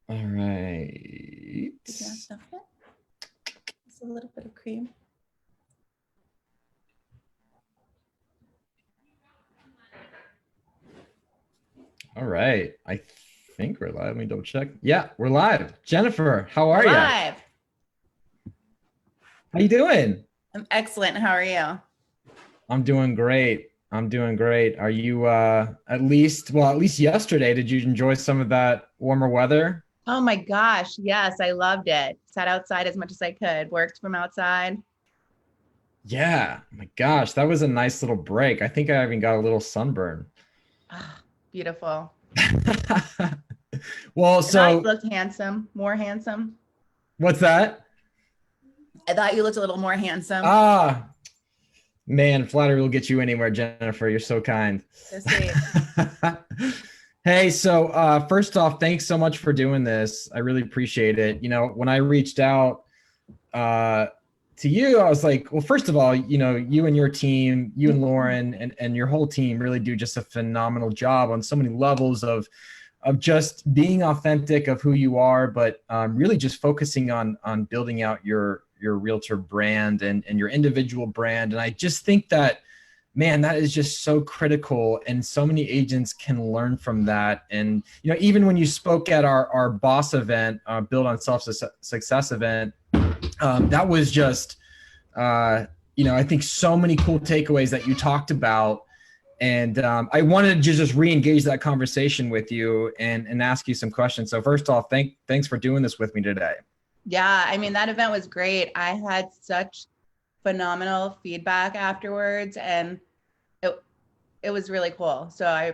All right. Did you want stuff it? Just a little bit of cream. All right. I think we're live. Let me double check. Yeah, we're live. Jennifer, how We're are you? live. How you doing? I'm excellent. How are you? I'm doing great. I'm doing great. Are you at least yesterday, did you enjoy some of that warmer weather? Oh my gosh. Yes, I loved it. Sat outside as much as I could, worked from outside. Yeah. My gosh, that was a nice little break. I think I even got a little sunburn. Ah, beautiful. Well, I thought you so looked handsome, more handsome. what's that? I thought you looked a little more handsome. Ah, man, flattery will get you anywhere, Jennifer. You're so kind. So sweet. Hey, so first off, thanks so much for doing this. I really appreciate it. When I reached out uh, to you, I was like, well, first of all, you and your team, you and Lauren and your whole team really do just a phenomenal job on so many levels of just being authentic of who you are, but really just focusing on building out your realtor brand and your individual brand. And I just think that, man, that is just so critical, and so many agents can learn from that. And even when you spoke at our boss event, Build on Self Success event, that was just I think so many cool takeaways that you talked about. And I wanted to just re-engage that conversation with you and ask you some questions. So first off, thanks for doing this with me today. Yeah, I mean, that event was great. I had such phenomenal feedback afterwards, and it was really cool. So I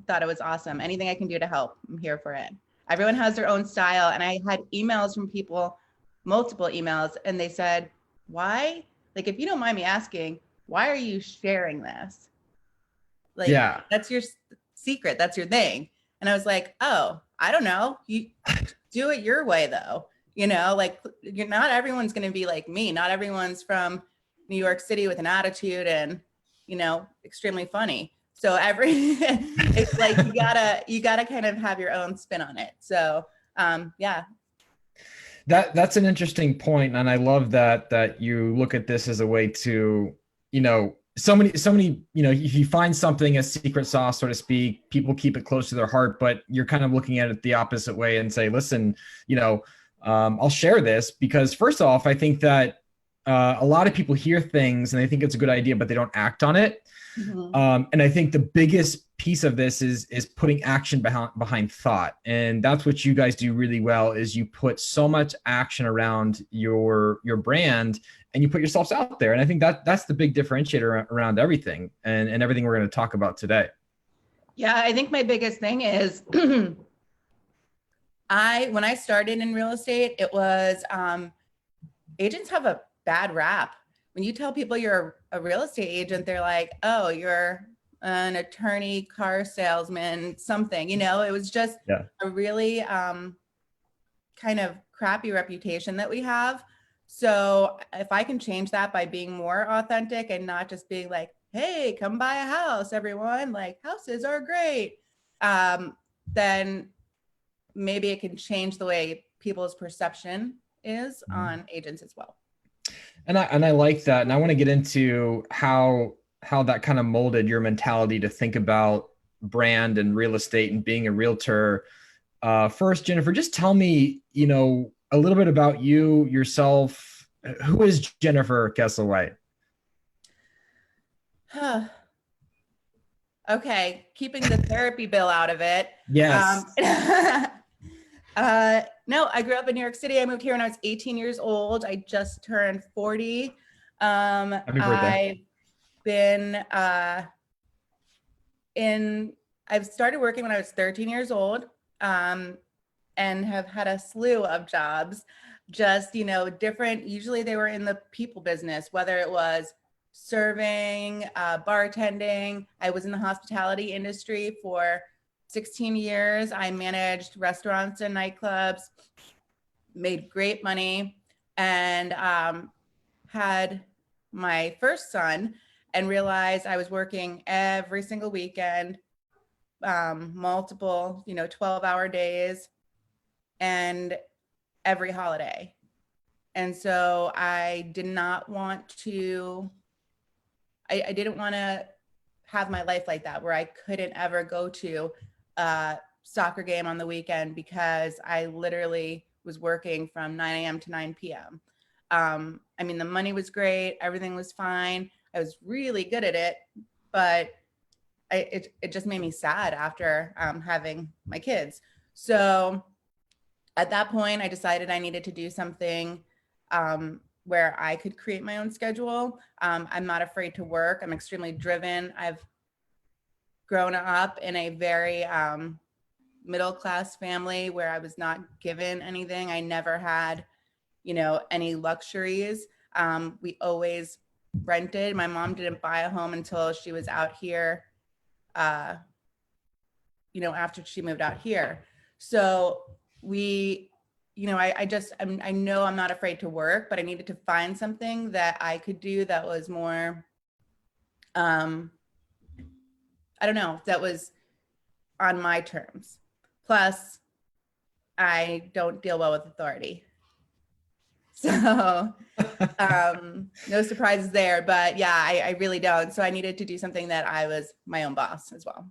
thought it was awesome. Anything I can do to help, I'm here for it. Everyone has their own style. And I had emails from people, multiple emails, and they said, why? Like, if you don't mind me asking, why are you sharing this? Like, Yeah. that's your secret. That's your thing. And I was like, oh, I don't know. You do it your way, though. Like, you're not everyone's going to be like me. Not everyone's from New York City with an attitude and, extremely funny. So it's like you gotta kind of have your own spin on it. So yeah. That's an interesting point, and I love that you look at this as a way to, so many, if you find something, a secret sauce, so to speak, people keep it close to their heart, but you're kind of looking at it the opposite way and say, listen, I'll share this because first off, I think that a lot of people hear things and they think it's a good idea, but they don't act on it. Mm-hmm. And I think the biggest piece of this is putting action behind thought, and that's what you guys do really well. Is you put so much action around your brand, and you put yourselves out there. And I think that's the big differentiator around everything and everything we're going to talk about today. Yeah, I think my biggest thing is when I started in real estate, it was agents have a bad rap. When you tell people you're a real estate agent, they're like, oh, you're an attorney, car salesman, something. It was just a really kind of crappy reputation that we have. So if I can change that by being more authentic and not just being like, hey, come buy a house, everyone, like houses are great, then maybe it can change the way people's perception is on agents as well. And I like that. And I want to get into how that kind of molded your mentality to think about brand and real estate and being a realtor. First, Jennifer, just tell me, a little bit about you, yourself. Who is Jennifer Kessel-White? Okay, keeping the therapy bill out of it. Yes. No, I grew up in New York City. I moved here when I was 18 years old. I just turned 40. Happy birthday. I've started working when I was 13 years old, and have had a slew of jobs, just, different. Usually they were in the people business, whether it was serving, bartending. I was in the hospitality industry for 16 years. I managed restaurants and nightclubs, made great money, and had my first son and realized I was working every single weekend, multiple, 12-hour days. and every holiday. And so I did not want to, I didn't want to have my life like that, where I couldn't ever go to a soccer game on the weekend because I literally was working from 9 a.m. to 9 p.m. I mean, the money was great. Everything was fine. I was really good at it, but it just made me sad after having my kids. So at that point, I decided I needed to do something where I could create my own schedule. I'm not afraid to work. I'm extremely driven. I've grown up in a very middle-class family where I was not given anything. I never had, any luxuries. We always rented. My mom didn't buy a home until she was out here, after she moved out here. So we, I know I'm not afraid to work, but I needed to find something that I could do that was more, I don't know, that was on my terms. Plus, I don't deal well with authority. So no surprises there, but yeah, I really don't. So I needed to do something that I was my own boss as well.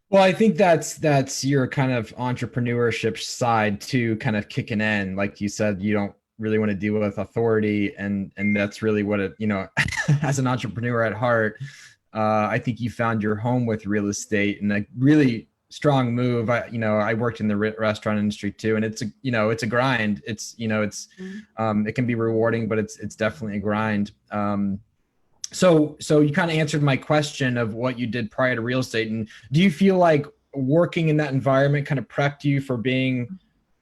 Well, I think that's your kind of entrepreneurship side too, kind of kicking in. Like you said, you don't really want to deal with authority, and that's really what it, as an entrepreneur at heart, I think you found your home with real estate, and a really strong move. I worked in the restaurant industry too, and it's a grind. It can be rewarding, but it's definitely a grind. So you kind of answered my question of what you did prior to real estate. And do you feel like working in that environment kind of prepped you for being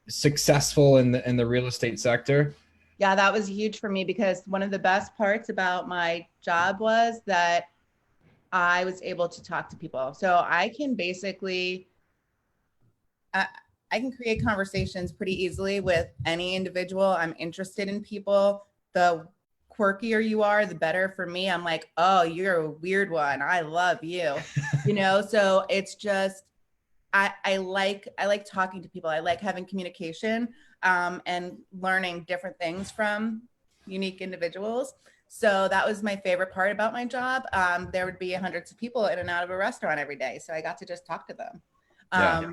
successful in the real estate sector? Yeah, that was huge for me because one of the best parts about my job was that I was able to talk to people. So I can basically, I can create conversations pretty easily with any individual. I'm interested in people. The quirkier you are, the better for me. I'm like, oh, you're a weird one. I love you. So it's just, I like talking to people. I like having communication and learning different things from unique individuals. So that was my favorite part about my job. There would be hundreds of people in and out of a restaurant every day. So I got to just talk to them. Yeah.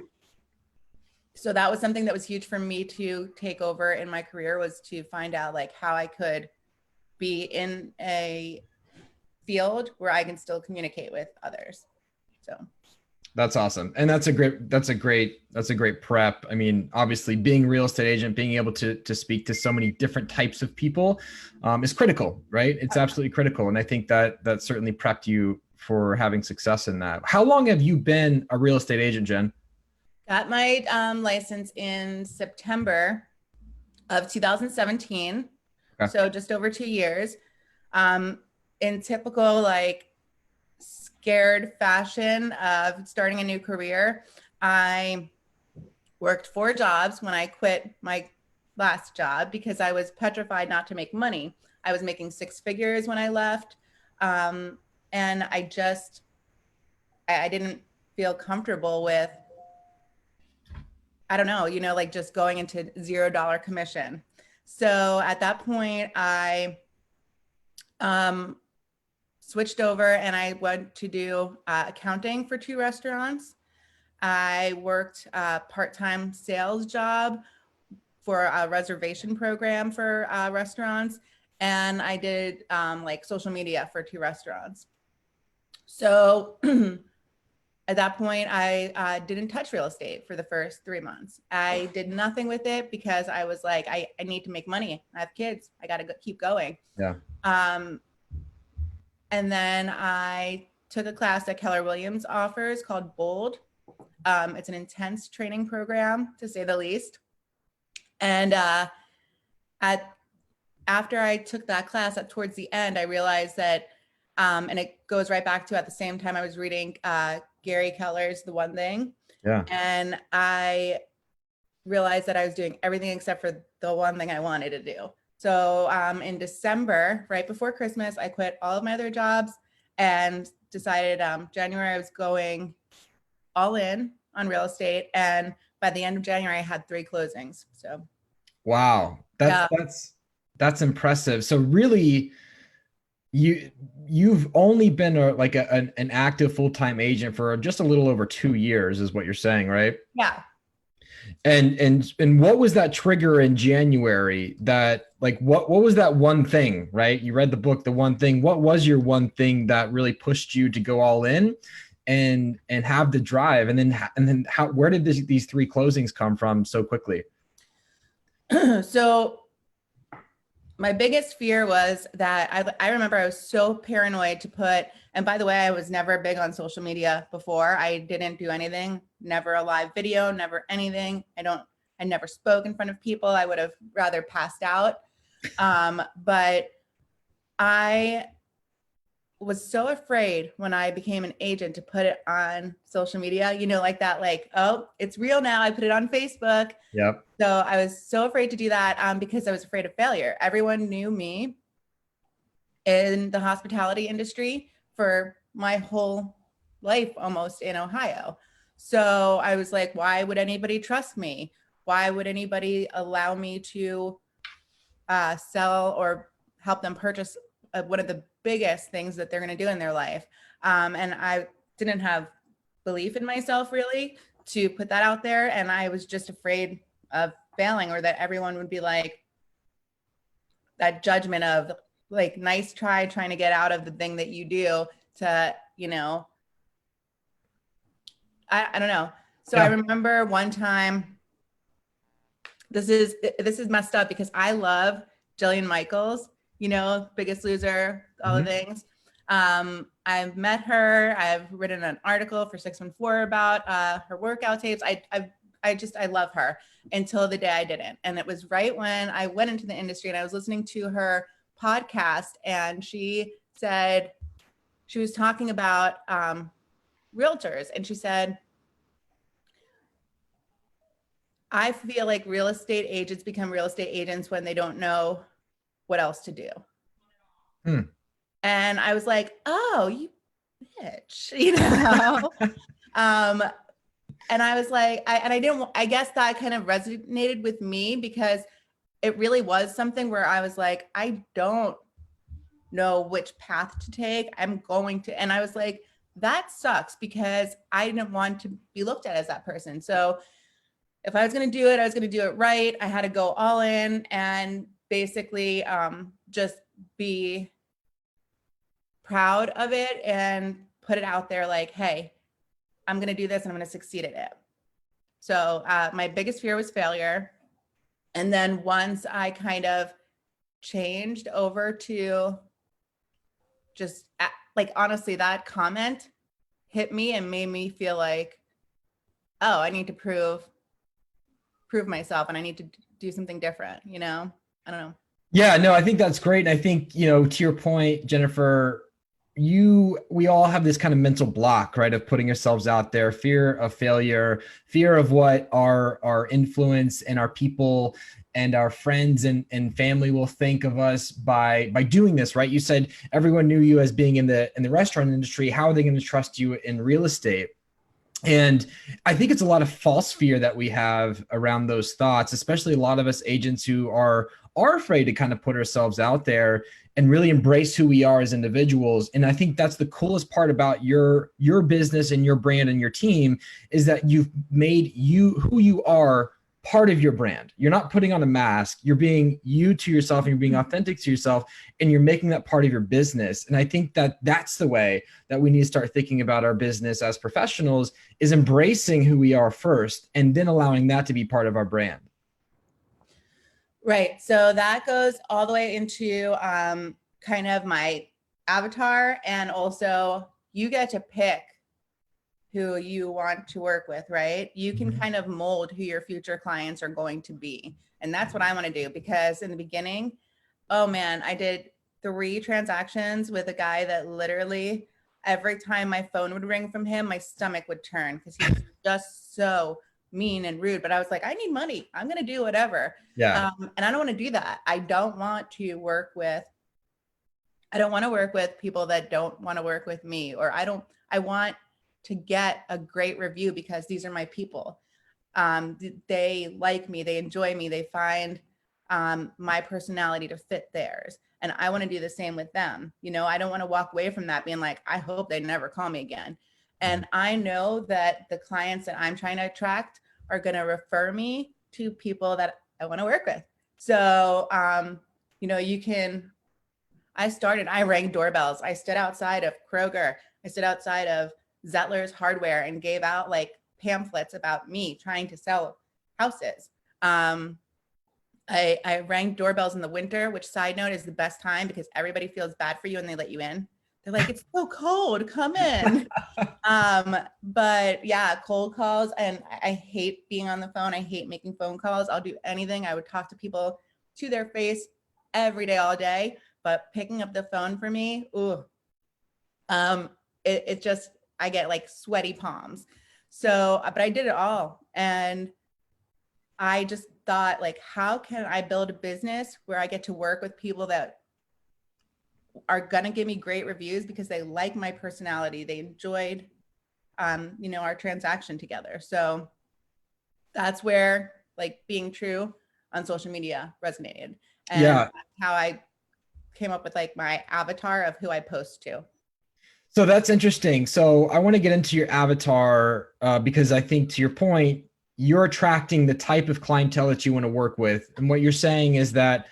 So that was something that was huge for me to take over in my career, was to find out like how I could be in a field where I can still communicate with others. So That's awesome. And that's a great prep. I mean, obviously being a real estate agent, being able to speak to so many different types of people is critical, right? It's absolutely critical. And I think that certainly prepped you for having success in that. How long have you been a real estate agent, Jen? got my license in September of 2017. Okay. So just over 2 years. In typical like scared fashion of starting a new career, I worked 4 jobs when I quit my last job because I was petrified not to make money. I was making 6 figures when I left. And I didn't feel comfortable with, I don't know, like just going into $0 commission. So at that point, I switched over and I went to do accounting for 2 restaurants. I worked a part-time sales job for a reservation program for restaurants. And I did like social media for 2 restaurants. So at that point, I didn't touch real estate for the first 3 months. I did nothing with it because I was like, I need to make money. I have kids. I got to keep going. Yeah. And then I took a class that Keller Williams offers called Bold. It's an intense training program, to say the least. And after I took that class, towards the end, I realized that, and it goes right back to at the same time I was reading Gary Keller's The One Thing. Yeah. And I realized that I was doing everything except for the one thing I wanted to do. So in December, right before Christmas, I quit all of my other jobs and decided January I was going all in on real estate. And by the end of January, I had 3 closings. So Wow. yeah, That's impressive. So really you've only been an active full-time agent for just a little over 2 years is what you're saying, right? yeah. And what was that trigger in January that like what was that one thing, right? You read the book, The One Thing. What was your one thing that really pushed you to go all in and have the drive? And then how where did these 3 closings come from so quickly? So my biggest fear was that I remember I was so paranoid to put, and by the way, I was never big on social media before. I didn't do anything, never a live video, never anything. I never spoke in front of people. I would have rather passed out. But I was so afraid when I became an agent to put it on social media, like that, like, oh, it's real now. I put it on Facebook. Yep. So I was so afraid to do that because I was afraid of failure. Everyone knew me in the hospitality industry for my whole life, almost in Ohio. So I was like, why would anybody trust me? Why would anybody allow me to sell or help them purchase one of the biggest things that they're going to do in their life? And I didn't have belief in myself really to put that out there. And I was just afraid of failing, or that everyone would be like, that judgment of like, nice try trying to get out of the thing that you do to, I don't know. So Yeah. I remember one time, this is messed up because I love Jillian Michaels, Biggest Loser, all the things. I've met her. I've written an article for 614 about her workout tapes. I love her until the day I didn't. And it was right when I went into the industry and I was listening to her podcast, and she said, she was talking about realtors, and she said, I feel like real estate agents become real estate agents when they don't know what else to do. And I was like, oh, you bitch, and I was like, I guess that kind of resonated with me because it really was something where I was like, I don't know which path to take. And I was like, that sucks because I didn't want to be looked at as that person. So if I was going to do it, I was going to do it right. I had to go all in and basically just be proud of it and put it out there like, hey, I'm going to do this and I'm going to succeed at it. So my biggest fear was failure. And then once I kind of changed over to just like, honestly, that comment hit me and made me feel like, oh, I need to prove myself and I need to do something different, I don't know. Yeah, no, I think that's great. And I think, to your point, Jennifer, we all have this kind of mental block, right, of putting ourselves out there, fear of failure, fear of what our influence and our people and our friends and family will think of us by doing this, right? You said everyone knew you as being in the restaurant industry. How are they going to trust you in real estate? And I think it's a lot of false fear that we have around those thoughts, especially a lot of us agents who are afraid to kind of put ourselves out there and really embrace who we are as individuals. And I think that's the coolest part about your business and your brand and your team is that you've made who you are part of your brand. You're not putting on a mask. You're being you to yourself and you're being authentic to yourself and you're making that part of your business. And I think that that's the way that we need to start thinking about our business as professionals is embracing who we are first and then allowing that to be part of our brand. Right. So that goes all the way into kind of my avatar, and also you get to pick who you want to work with, right? You can kind of mold who your future clients are going to be. And that's what I want to do, because in the beginning, oh man, I did 3 transactions with a guy that literally every time my phone would ring from him, my stomach would turn because he was just so mean and rude. But I was like, I need money. I'm going to do whatever. Yeah. And I don't want to do that. I don't want to work with people that don't want to work with me, or I want to get a great review because these are my people. They like me, they enjoy me, they find my personality to fit theirs. And I want to do the same with them. You know, I don't want to walk away from that being like, I hope they never call me again. And I know that the clients that I'm trying to attract are going to refer me to people that I want to work with. So, you know, I rang doorbells. I stood outside of Kroger. I stood outside of Zettler's Hardware and gave out like pamphlets about me trying to sell houses. I rang doorbells in the winter, which, side note, is the best time because everybody feels bad for you and they let you in. They're like, it's so cold, come in. But yeah, cold calls. And I hate being on the phone. I hate making phone calls. I'll do anything. I would talk to people to their face every day, all day. But picking up the phone for me, ooh, it just, I get like sweaty palms. So, but I did it all. And I just thought, like, how can I build a business where I get to work with people that are going to give me great reviews because they like my personality. They enjoyed, you know, our transaction together. So that's where like being true on social media resonated. And that's how I came up with like my avatar of who I post to. So that's interesting. So I want to get into your avatar because I think, to your point, you're attracting the type of clientele that you want to work with. And what you're saying is that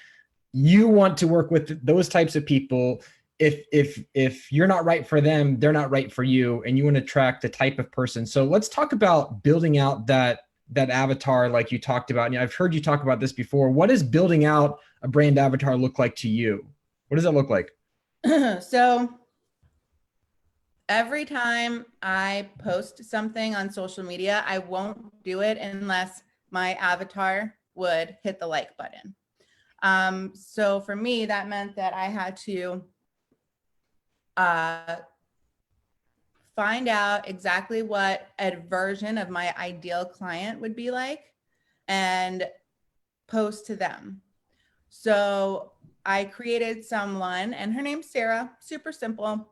you want to work with those types of people. If you're not right for them, they're not right for you, and you want to attract the type of person. So let's talk about building out that avatar, like you talked about. And I've heard you talk about this before. What does building out a brand avatar look like to you? What does that look like? So every time I post something on social media, I won't do it unless my avatar would hit the like button. So for me, that meant that I had to find out exactly what a version of my ideal client would be like and post to them. So I created someone, and her name's Sarah, super simple.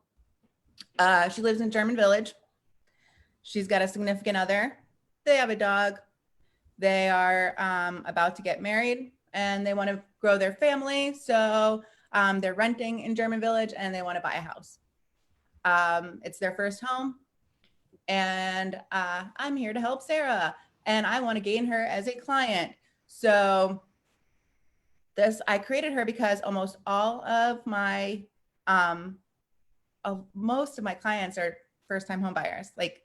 She lives in German Village. She's got a significant other. They have a dog. They are about to get married and they want to grow their family. So they're renting in German Village and they want to buy a house. It's their first home. And I'm here to help Sarah. And I want to gain her as a client. So I created her because almost all of my most of my clients are first-time home buyers. Like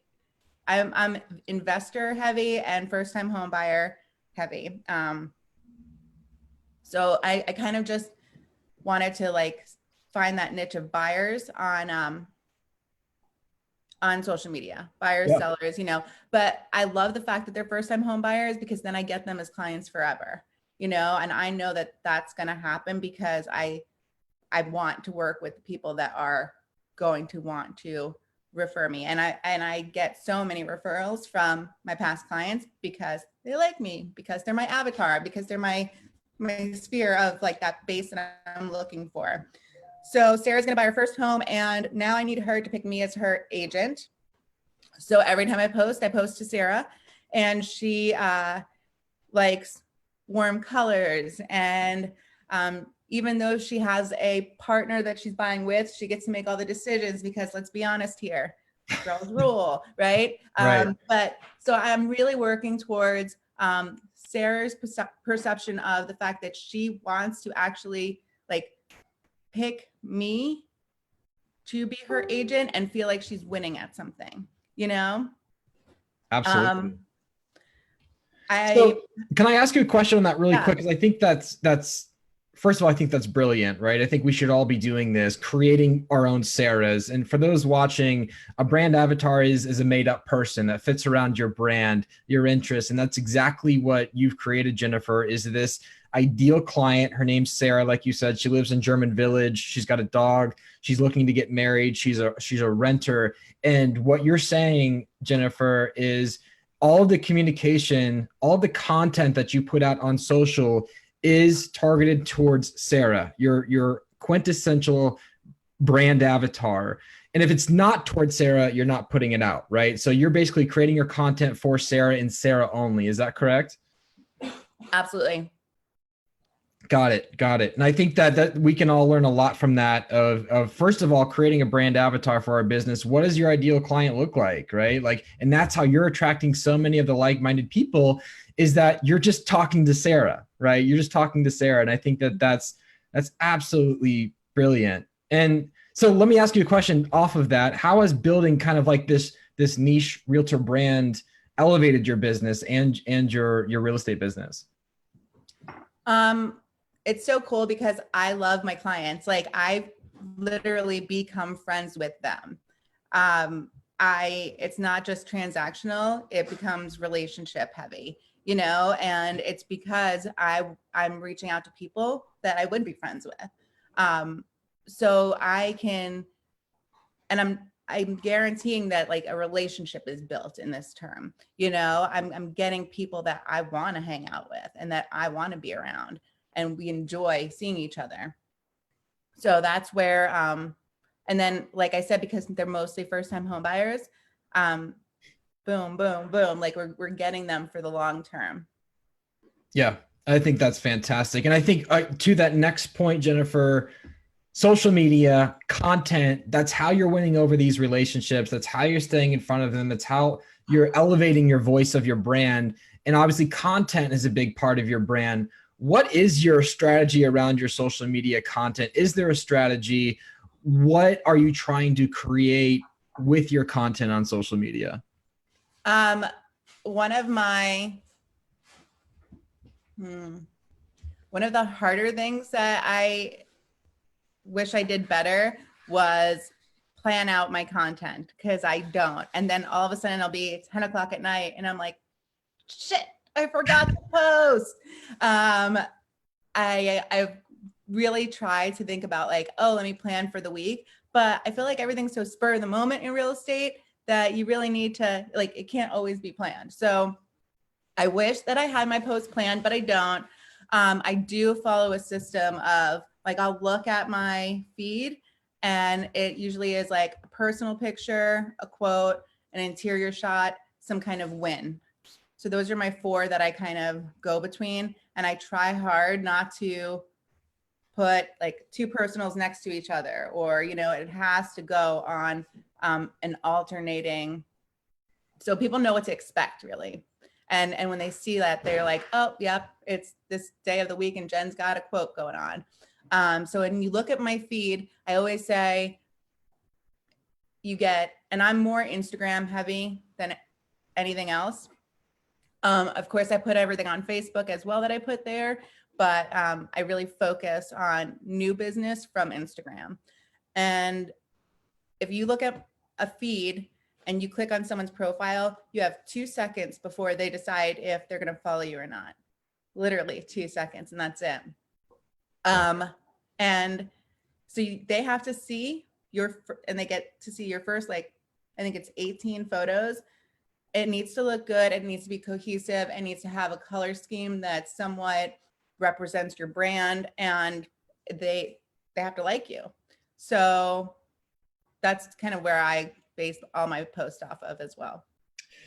I'm investor heavy and first-time home buyer heavy. So I kind of just wanted to like find that niche of buyers on social media, buyers, sellers, you know, but I love the fact that they're first-time home buyers because then I get them as clients forever, you know, and I know that that's going to happen because I want to work with people that are going to want to refer me. And I get so many referrals from my past clients because they like me, because they're my avatar, because they're my sphere of like that base that I'm looking for. So Sarah's going to buy her first home and now I need her to pick me as her agent. So every time I post to Sarah and she likes warm colors and even though she has a partner that she's buying with, she gets to make all the decisions because let's be honest here, girls rule, right? Right. But so I'm really working towards Sarah's perception of the fact that she wants to actually like pick me to be her agent and feel like she's winning at something, you know? Absolutely. So can I ask you a question on that really quick? Because I think that's first of all, I think that's brilliant, right? I think we should all be doing this, creating our own Sarahs. And for those watching, a brand avatar is a made up person that fits around your brand, your interests. And that's exactly what you've created, Jennifer, is this ideal client. Her name's Sarah. Like you said, she lives in German Village. She's got a dog. She's looking to get married. She's a renter. And what you're saying, Jennifer, is all the communication, all the content that you put out on social is targeted towards Sarah, your quintessential brand avatar. And if it's not towards Sarah, you're not putting it out, right? So you're basically creating your content for Sarah and Sarah only. Is that correct? Absolutely. Got it. Got it. And I think that we can all learn a lot from that of first of all, creating a brand avatar for our business. What does your ideal client look like? Right. Like, and that's how you're attracting so many of the like-minded people, is that you're just talking to Sarah, right? You're just talking to Sarah. And I think that that's absolutely brilliant. And so let me ask you a question off of that. How has building kind of like this niche realtor brand elevated your business and your real estate business? It's so cool because I love my clients. Like, I've literally become friends with them. It's not just transactional, it becomes relationship heavy, you know, and it's because I'm reaching out to people that I would be friends with. So I can, and I'm guaranteeing that like a relationship is built in this term. You know, I'm getting people that I want to hang out with and that I want to be around, and we enjoy seeing each other. So that's where, and then, like I said, because they're mostly first-time home buyers, boom, boom, boom, like we're getting them for the long term. Yeah, I think that's fantastic. And I think to that next point, Jennifer, social media content, that's how you're winning over these relationships. That's how you're staying in front of them. That's how you're elevating your voice of your brand. And obviously content is a big part of your brand. What is your strategy around your social media content? Is there a strategy? What are you trying to create with your content on social media? One of the harder things that I wish I did better was plan out my content, because I don't. And then all of a sudden it'll be 10 o'clock at night and I'm like, shit, I forgot to post. I've really tried to think about like, oh, let me plan for the week. But I feel like everything's so spur of the moment in real estate that you really need to, like, it can't always be planned. So I wish that I had my post planned, but I don't. I do follow a system of like, I'll look at my feed and it usually is like a personal picture, a quote, an interior shot, some kind of win. So those are my four that I kind of go between. And I try hard not to put like two personals next to each other, or, you know, it has to go on an alternating, so people know what to expect really. And when they see that, they're like, oh, yep, it's this day of the week and Jen's got a quote going on. So when you look at my feed, I always say you get, and I'm more Instagram heavy than anything else. Of course, I put everything on Facebook as well that I put there, but I really focus on new business from Instagram. And if you look at a feed and you click on someone's profile, you have 2 seconds before they decide if they're going to follow you or not. Literally 2 seconds, and that's it. And so they have to see and they get to see your first, like, I think it's 18 photos. It needs to look good. It needs to be cohesive. It needs to have a color scheme that somewhat represents your brand, and they have to like you. So that's kind of where I base all my posts off of as well.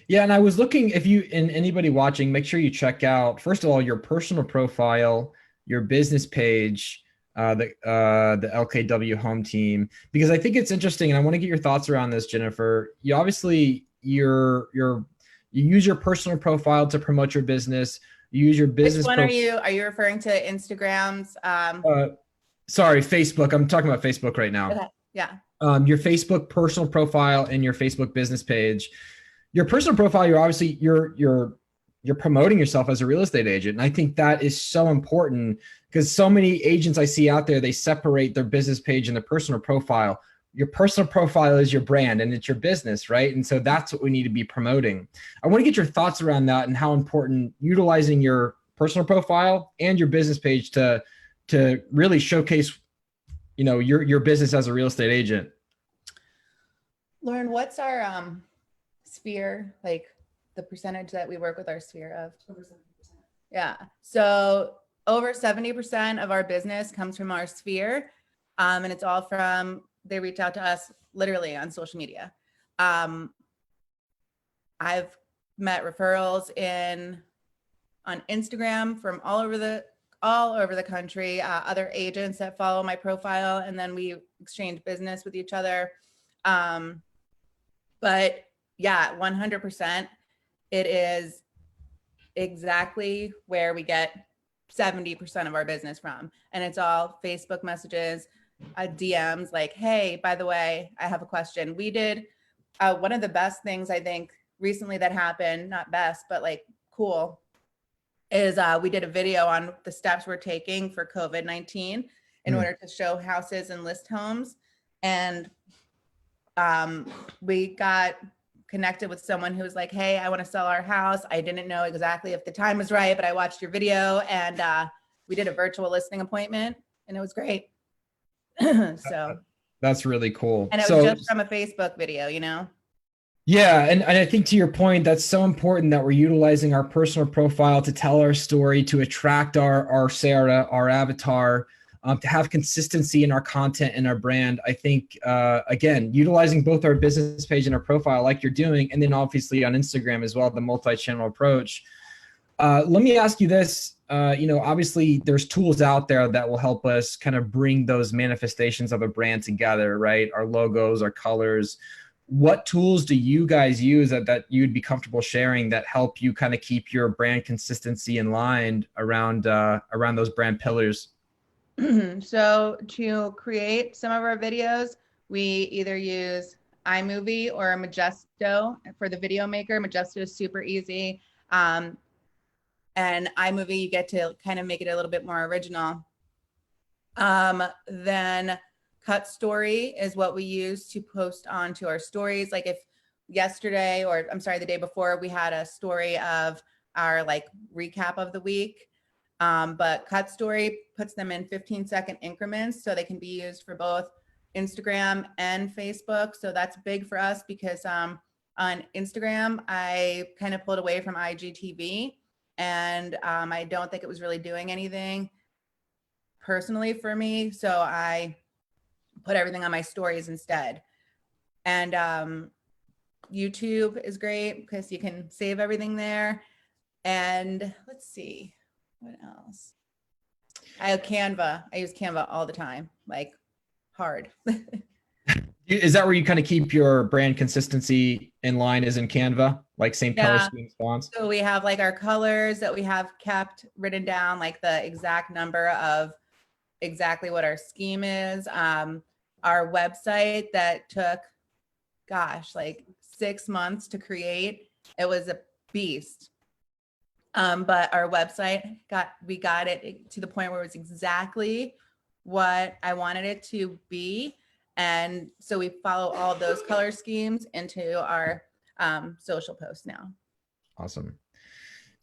Yeah, and I was looking, if you and anybody watching, make sure you check out, first of all, your personal profile, your business page, the LKW home team, because I think it's interesting, and I want to get your thoughts around this, Jennifer. You obviously you use your personal profile to promote your business. You use your business. Which one are you referring to? Instagram's? Sorry, Facebook. I'm talking about Facebook right now. Okay. Yeah. Your Facebook personal profile and your Facebook business page. Your personal profile, you're obviously you're promoting yourself as a real estate agent. And I think that is so important, because so many agents I see out there, they separate their business page and their personal profile. Your personal profile is your brand and it's your business, right? And so that's what we need to be promoting. I want to get your thoughts around that and how important utilizing your personal profile and your business page to really showcase, you know, your business as a real estate agent. Lauren, what's our sphere, like the percentage that we work with our sphere of? Over 70%. Yeah. So over 70% of our business comes from our sphere. And it's all from they reach out to us literally on social media. I've met referrals on Instagram from all over the country, other agents that follow my profile, and then we exchange business with each other. But yeah, 100%, it is exactly where we get 70% of our business from. And it's all Facebook messages, DMs like, hey, by the way, I have a question. We did one of the best things I think recently that happened, not best, but like cool, is we did a video on the steps we're taking for COVID-19 in order to show houses and list homes. And we got connected with someone who was like, hey, I want to sell our house. I didn't know exactly if the time was right, but I watched your video, and we did a virtual listing appointment, and it was great. So that's really cool. And it was just from a Facebook video, you know? Yeah. And I think to your point, that's so important that we're utilizing our personal profile to tell our story, to attract our Sarah, our avatar, to have consistency in our content and our brand. I think, again, utilizing both our business page and our profile like you're doing, and then obviously on Instagram as well, the multi-channel approach. Let me ask you this, obviously there's tools out there that will help us kind of bring those manifestations of a brand together, right? Our logos, our colors. What tools do you guys use that you'd be comfortable sharing that help you kind of keep your brand consistency in line around those brand pillars? So to create some of our videos, we either use iMovie or Majesto for the video maker. Majesto is super easy. And iMovie, you get to kind of make it a little bit more original. Then Cut Story is what we use to post onto our stories. Like if yesterday, or I'm sorry, the day before, we had a story of our like recap of the week. But Cut Story puts them in 15-second increments, so they can be used for both Instagram and Facebook. So that's big for us because on Instagram, I kind of pulled away from IGTV, and I don't think it was really doing anything personally for me. So I put everything on my stories instead. And YouTube is great because you can save everything there. And let's see, what else? I have Canva. I use Canva all the time, like hard. Is that where you kind of keep your brand consistency in line, is in Canva, like same color scheme fonts? So we have like our colors that we have kept written down, like the exact number of exactly what our scheme is. Our website that took, gosh, like 6 months to create. It was a beast. But our website we got it to the point where it was exactly what I wanted it to be. And so we follow all those color schemes into our social posts now. Awesome.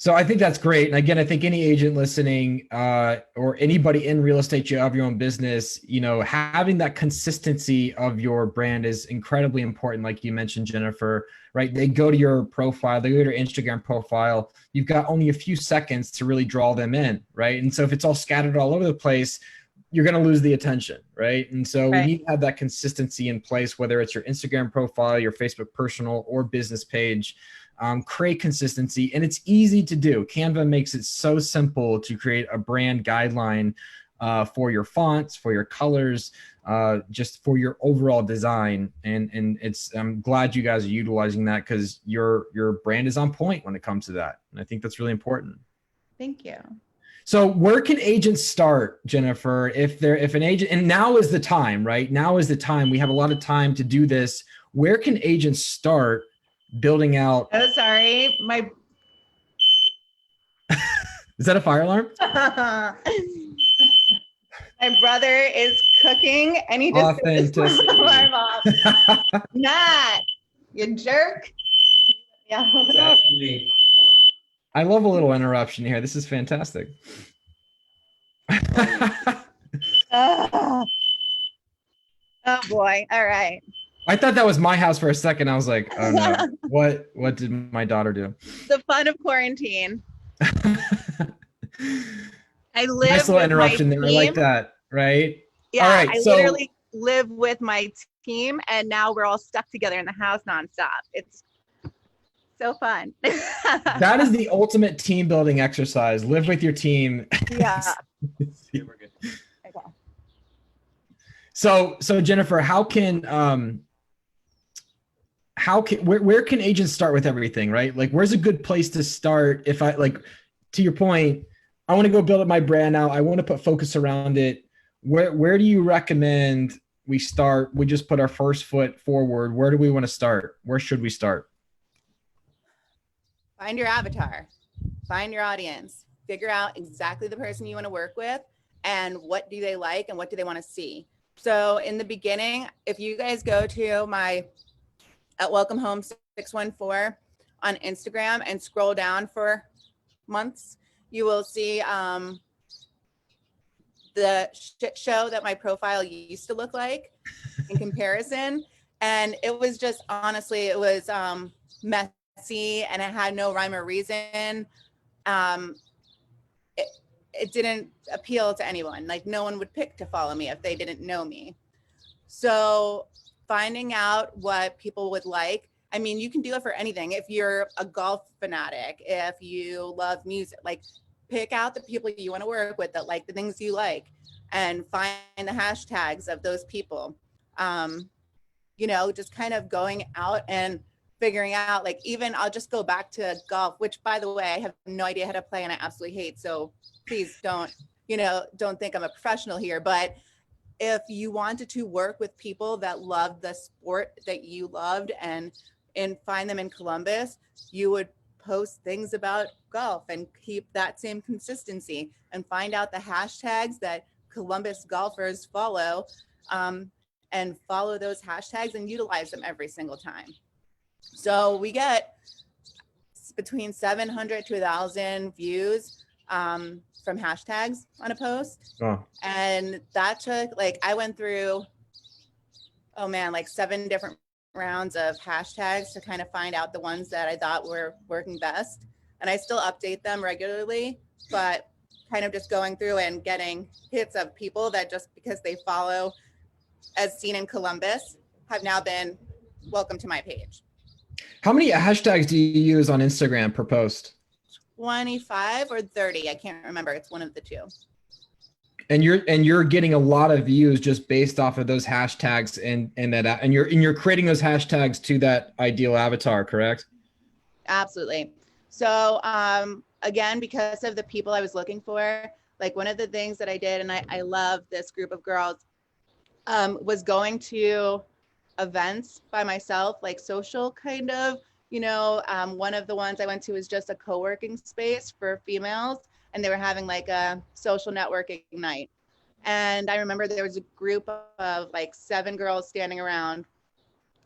So I think that's great. And again, I think any agent listening or anybody in real estate, you have your own business, having that consistency of your brand is incredibly important. Like you mentioned, Jennifer, right? They go to your profile, they go to your Instagram profile. You've got only a few seconds to really draw them in, right? And so if it's all scattered all over the place, you're going to lose the attention, right? And so we need to have that consistency in place, whether it's your Instagram profile, your Facebook personal or business page. Create consistency, and it's easy to do. Canva makes it so simple to create a brand guideline for your fonts, for your colors, just for your overall design. And I'm glad you guys are utilizing that because your brand is on point when it comes to that. And I think that's really important. Thank you. So where can agents start, Jennifer? If an agent, and now is the time, right? Now is the time. We have a lot of time to do this. Where can agents start building out? Oh, sorry. Is that a fire alarm? My brother is cooking and he just set the alarm off. Matt, you jerk. Yeah. That's me. I love a little interruption here. This is fantastic. Oh boy. All right. I thought that was my house for a second. I was like, oh no, what did my daughter do? The fun of quarantine. I live nice little interruption there. I like that, right? Yeah, all right, I literally live with my team, and now we're all stuck together in the house nonstop. It's so fun. That is the ultimate team building exercise. Live with your team. Yeah. Okay. Okay. So Jennifer, where can agents start with everything, right? Like, where's a good place to start? If I, like, to your point, I want to go build up my brand now. I want to put focus around it. Where do you recommend we start? We just put our first foot forward. Where do we want to start? Where should we start? Find your avatar, find your audience, figure out exactly the person you want to work with and what do they like and what do they want to see. So in the beginning, if you guys go to my at Welcome Home 614 on Instagram and scroll down for months, you will see the shit show that my profile used to look like in comparison. And it was just, honestly, it was messy and it had no rhyme or reason. It didn't appeal to anyone. Like, no one would pick to follow me if they didn't know me. So finding out what people would like. I mean, you can do it for anything. If you're a golf fanatic, if you love music, like, pick out the people you want to work with that like the things you like and find the hashtags of those people. You know, just kind of going out and figuring out, like, even I'll just go back to golf, which, by the way, I have no idea how to play and I absolutely hate. So please don't think I'm a professional here. But if you wanted to work with people that loved the sport that you loved and find them in Columbus, you would post things about golf and keep that same consistency and find out the hashtags that Columbus golfers follow, and follow those hashtags and utilize them every single time. So we get between 700 to 1,000 views from hashtags on a post. Oh. And that took, like, I went through, like 7 different rounds of hashtags to kind of find out the ones that I thought were working best. And I still update them regularly, but kind of just going through and getting hits of people that just because they follow as seen in Columbus have now been welcome to my page. How many hashtags do you use on Instagram per post? 25 or 30. I can't remember. It's one of the two. And you're getting a lot of views just based off of those hashtags and you're creating those hashtags to that ideal avatar, correct? Absolutely. So again, because of the people I was looking for, like, one of the things that I did, and I love this group of girls, was going to events by myself, like social kind of, one of the ones I went to was just a co-working space for females, and they were having like a social networking night. And I remember there was a group of like 7 girls standing around,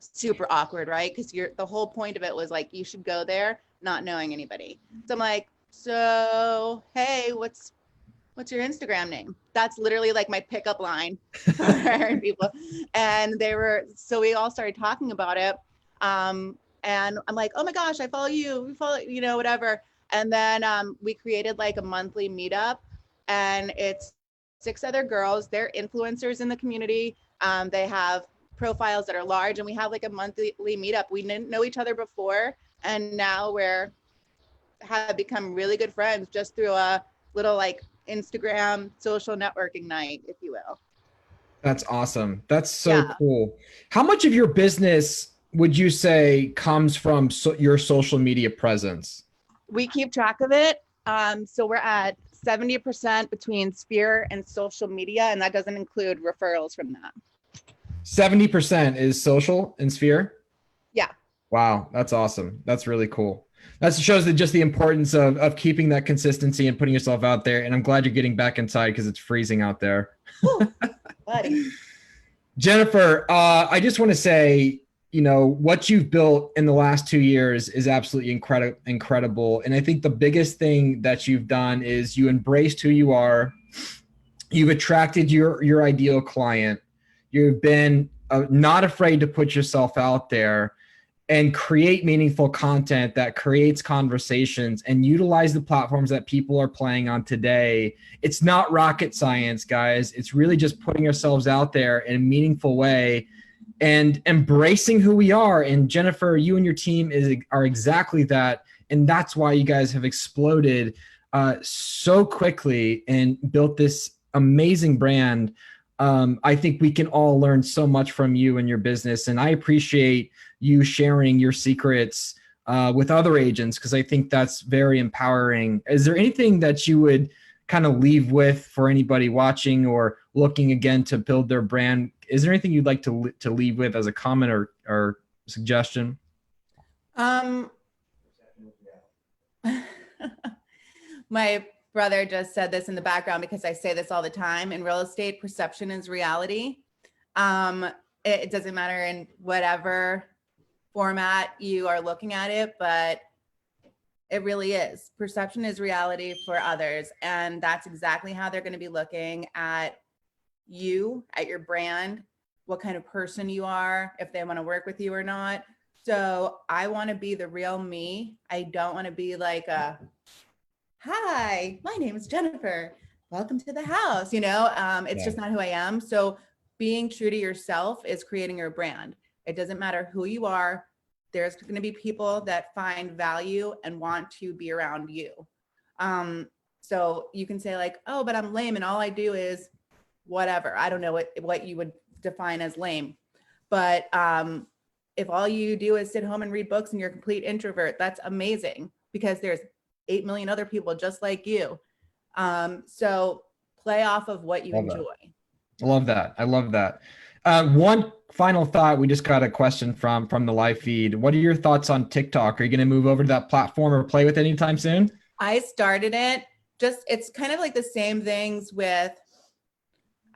super awkward, right? Because the whole point of it was like, you should go there not knowing anybody. So I'm like, so, hey, what's your Instagram name? That's literally like my pickup line for people. And so we all started talking about it. And I'm like, oh my gosh, I follow you, we follow, whatever. And then we created like a monthly meetup, and it's 6 other girls. They're influencers in the community. They have profiles that are large, and we have like a monthly meetup. We didn't know each other before, and now have become really good friends just through a little like Instagram social networking night, if you will. That's awesome. That's so cool. How much of your business would you say comes from your social media presence? We keep track of it. So we're at 70% between Sphere and social media, and that doesn't include referrals from that. 70% is social and Sphere? Yeah. Wow, that's awesome. That's really cool. That shows that just the importance of keeping that consistency and putting yourself out there. And I'm glad you're getting back inside because it's freezing out there. Ooh, buddy. Jennifer, I just want to say, what you've built in the last 2 years is absolutely incredible. And I think the biggest thing that you've done is you embraced who you are. You've attracted your ideal client. You've been not afraid to put yourself out there. and create meaningful content that creates conversations and utilize the platforms that people are playing on today. It's not rocket science, guys. It's really just putting ourselves out there in a meaningful way and embracing who we are. And Jennifer, you and your team are exactly that. And that's why you guys have exploded so quickly and built this amazing brand. I think we can all learn so much from you and your business. And I appreciate you sharing your secrets with other agents, because I think that's very empowering. Is there anything that you would kind of leave with for anybody watching or looking again to build their brand? Is there anything you'd like to leave with as a comment or suggestion? My brother just said this in the background because I say this all the time. In real estate, perception is reality. It doesn't matter in whatever format you are looking at it, but it really is. Perception is reality for others. And that's exactly how they're going to be looking at you, at your brand, what kind of person you are, if they want to work with you or not. So I want to be the real me. I don't want to be like a, hi, my name is Jennifer. Welcome to the house. It's just not who I am. So being true to yourself is creating your brand. It doesn't matter who you are. There's going to be people that find value and want to be around you. So you can say like, oh, but I'm lame and all I do is whatever. I don't know what you would define as lame. But if all you do is sit home and read books and you're a complete introvert, that's amazing, because there's 8 million other people just like you. So play off of what you enjoy. I love that. I love that. One final thought. We just got a question from the live feed. What are your thoughts on TikTok? Are you going to move over to that platform or play with it anytime soon? I started it. It's kind of like the same things with,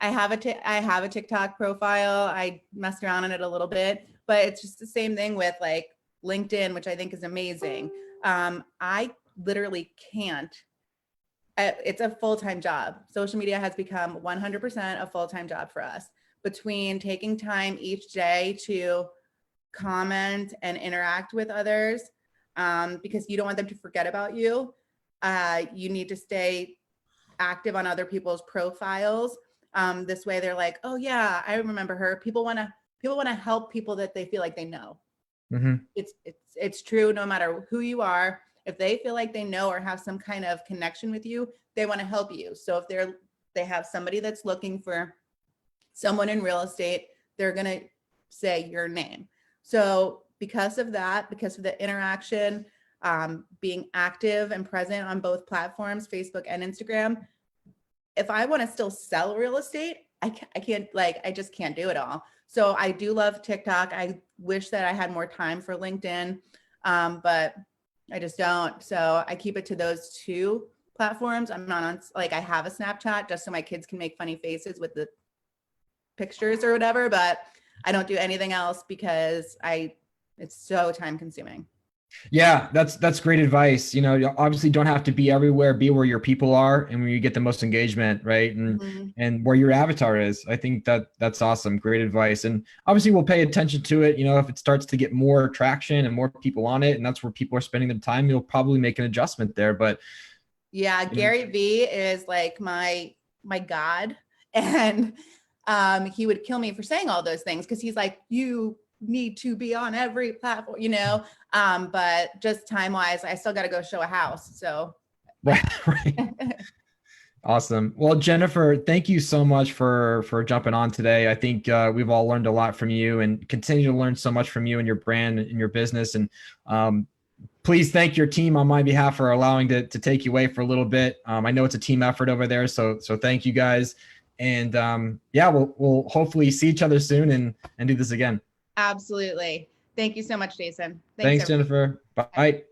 I have a TikTok profile. I messed around on it a little bit, but it's just the same thing with like LinkedIn, which I think is amazing. I literally can't. It's a full-time job. Social media has become 100% a full-time job for us. Between taking time each day to comment and interact with others, because you don't want them to forget about you. You need to stay active on other people's profiles. This way they're like, oh yeah, I remember her. People want to help people that they feel like they know. Mm-hmm. It's true no matter who you are. If they feel like they know or have some kind of connection with you, they want to help you. So if they have somebody that's looking for someone in real estate, they're going to say your name. So because of that, because of the interaction, being active and present on both platforms, Facebook and Instagram, if I want to still sell real estate, I just can't do it all. So I do love TikTok. I wish that I had more time for LinkedIn, but I just don't. So I keep it to those two platforms. I'm not on, I have a Snapchat just so my kids can make funny faces with the pictures or whatever, but I don't do anything else because it's so time consuming. Yeah, that's great advice. You obviously don't have to be everywhere, be where your people are and where you get the most engagement, right? And where your avatar is. I think that's awesome. Great advice. And obviously we'll pay attention to it. If it starts to get more traction and more people on it, and that's where people are spending their time, you'll probably make an adjustment there. But yeah, Gary V is like my God. And he would kill me for saying all those things because he's like, you need to be on every platform, but just time-wise, I still got to go show a house. So right. Awesome. Well, Jennifer, thank you so much for jumping on today. I think we've all learned a lot from you and continue to learn so much from you and your brand and your business. And please thank your team on my behalf for allowing to take you away for a little bit. I know it's a team effort over there, so thank you guys. And yeah, we'll hopefully see each other soon and do this again. Absolutely. Thank you so much, Jason. Thanks Jennifer. Bye.